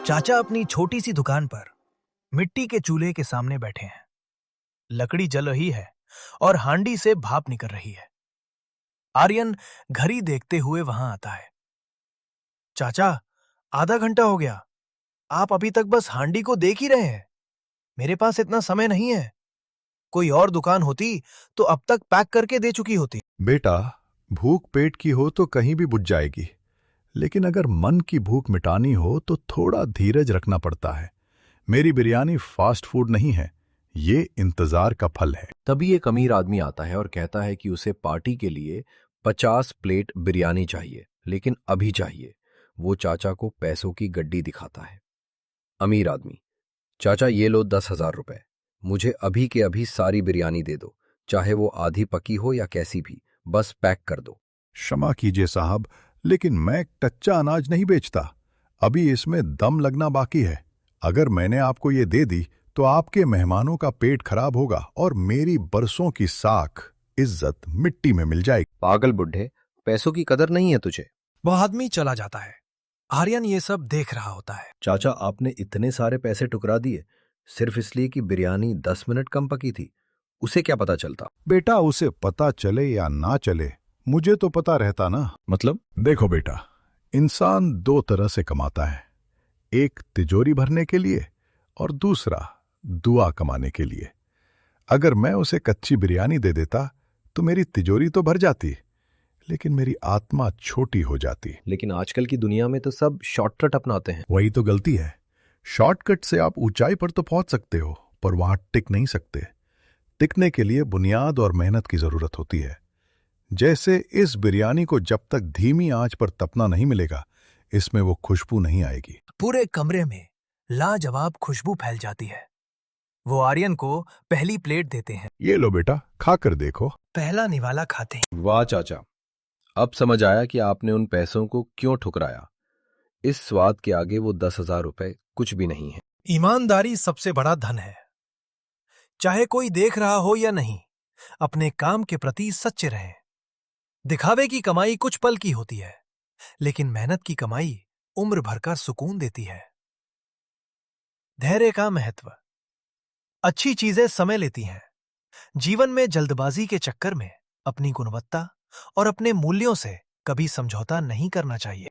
चाचा अपनी छोटी सी दुकान पर मिट्टी के चूल्हे के सामने बैठे हैं। लकड़ी जल रही है और हांडी से भाप निकल रही है। आर्यन घड़ी देखते हुए वहां आता है। चाचा, आधा घंटा हो गया, आप अभी तक बस हांडी को देख ही रहे हैं। मेरे पास इतना समय नहीं है। कोई और दुकान होती तो अब तक पैक करके दे चुकी होती। बेटा, भूख पेट की हो तो कहीं भी बुझ जाएगी, लेकिन अगर मन की भूख मिटानी हो तो थोड़ा धीरज रखना पड़ता है। मेरी बिरयानी फास्ट फूड नहीं है, ये इंतजार का फल है। तभी एक अमीर आदमी आता है और कहता है कि उसे पार्टी के लिए 50 प्लेट बिरयानी चाहिए, लेकिन अभी चाहिए। वो चाचा को पैसों की गड्डी दिखाता है। अमीर आदमी: चाचा, ये लो 10,000 रुपए। मुझे अभी के अभी सारी बिरयानी दे दो, चाहे वो आधी पकी हो या कैसी भी, बस पैक कर दो। क्षमा कीजिए साहब, लेकिन मैं कच्चा अनाज नहीं बेचता। अभी इसमें दम लगना बाकी है। अगर मैंने आपको ये दे दी तो आपके मेहमानों का पेट खराब होगा और मेरी बरसों की साख इज्जत मिट्टी में मिल जाएगी। पागल बुढ़े, पैसों की कदर नहीं है तुझे। वह आदमी चला जाता है। आर्यन ये सब देख रहा होता है। चाचा, आपने इतने सारे पैसे टुकरा दिए सिर्फ इसलिए कि बिरयानी 10 मिनट कम पकी थी। उसे क्या पता चलता? बेटा, उसे पता चले या ना चले, मुझे तो पता रहता ना। मतलब? देखो बेटा, इंसान दो तरह से कमाता है, एक तिजोरी भरने के लिए और दूसरा दुआ कमाने के लिए। अगर मैं उसे कच्ची बिरयानी दे देता तो मेरी तिजोरी तो भर जाती, लेकिन मेरी आत्मा छोटी हो जाती। लेकिन आजकल की दुनिया में तो सब शॉर्टकट अपनाते हैं। वही तो गलती है। शॉर्टकट से आप ऊंचाई पर तो पहुंच सकते हो, पर वहां टिक नहीं सकते। टिकने के लिए बुनियाद और मेहनत की जरूरत होती है। जैसे इस बिरयानी को जब तक धीमी आंच पर तपना नहीं मिलेगा, इसमें वो खुशबू नहीं आएगी। पूरे कमरे में लाजवाब खुशबू फैल जाती है। वो आर्यन को पहली प्लेट देते हैं। ये लो बेटा, खाकर देखो। पहला निवाला खाते ही वाह चाचा, अब समझ आया कि आपने उन पैसों को क्यों ठुकराया। इस स्वाद के आगे वो 10,000 रुपए कुछ भी नहीं है। ईमानदारी सबसे बड़ा धन है। चाहे कोई देख रहा हो या नहीं, अपने काम के प्रति सच्चे रहें। दिखावे की कमाई कुछ पल की होती है, लेकिन मेहनत की कमाई उम्र भर का सुकून देती है। धैर्य का महत्व। अच्छी चीजें समय लेती हैं। जीवन में जल्दबाजी के चक्कर में अपनी गुणवत्ता और अपने मूल्यों से कभी समझौता नहीं करना चाहिए।